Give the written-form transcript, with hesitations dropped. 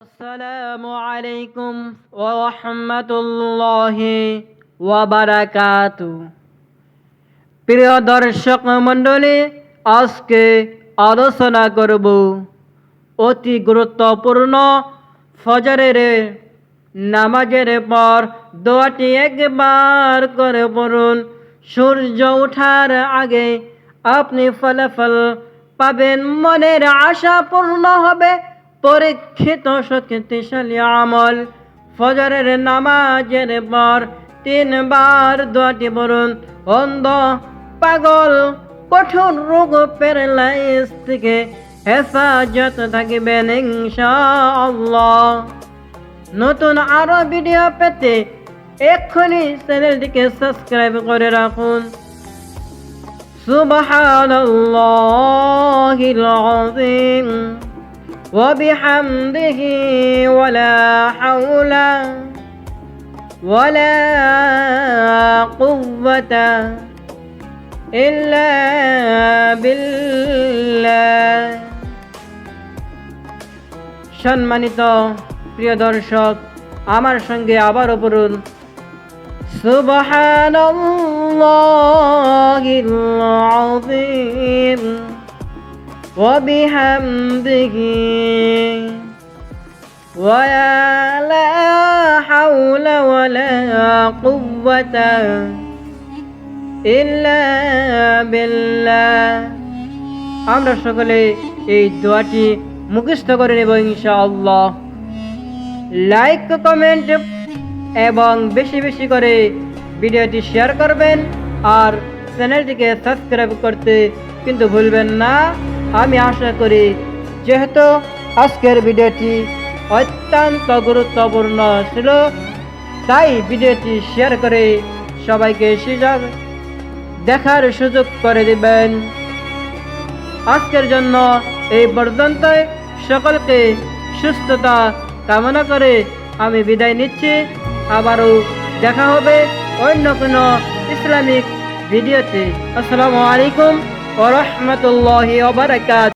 আসসালামু আলাইকুম ওয়া রাহমাতুল্লাহি ওয়া বারাকাতুহু। প্রিয় দর্শক মণ্ডলী, আজকে আলোচনা করব অতি গুরুত্বপূর্ণ ফজরের নামাজের পর দোয়াটি একবার করে পড়ুন। সূর্য ওঠার আগে আপনি ফলাফল পাবেন, মনের আশা পূর্ণ হবে, পরীক্ষিত শক্তিশালী আমল। ফজরের নামাজের পর 3 বার দোয়াটি পড়ুন। অন্ধ, পাগল, কঠোর রোগ, প্যারালাইজ থেকে হেফাজত থাকবেন ইনশাআল্লাহ। নতুন আরো ভিডিও পেতে এক্ষুনি চ্যানেলটিকে সাবস্ক্রাইব করে রাখুন। সুবহানাল্লাহিল আযীম ওয়া বিহামদিহি ওয়ালা হাওলা ওয়ালা কুওয়াতা ইল্লা বিল্লাহ। সম্মানিত প্রিয় দর্শক, আমার সঙ্গে আবারও পড়ুন সুবহানাল্লাহিল আযীম ওয়া বিহামদিহি ওয়ালা হাওলা ওয়ালা কুওয়াতা ইল্লা বিল্লাহ। আমরা সকলে এই দোয়াটি মুখস্থ করে নেব ইনশাআল্লাহ। লাইক, কমেন্ট এবং বেশি বেশি করে ভিডিওটি শেয়ার করবেন, আর চ্যানেলটিকে সাবস্ক্রাইব করতে কিন্তু ভুলবেন না। আমি আশা করি যেহেতু আজকের ভিডিওটি অত্যন্ত গুরুত্বপূর্ণ ছিল, তাই ভিডিওটি শেয়ার করে সবাইকে দেখার সুযোগ করে দিবেন। আজকের জন্য এই পর্যন্তই। সকলকে সুস্থতা কামনা করে আমি বিদায় নিচ্ছি। আবারও দেখা হবে অন্য কোনো ইসলামিক ভিডিওতে। আসসালামু আলাইকুম ওয়া রাহমাতুল্লাহি ওয়া বারাকাতুহু।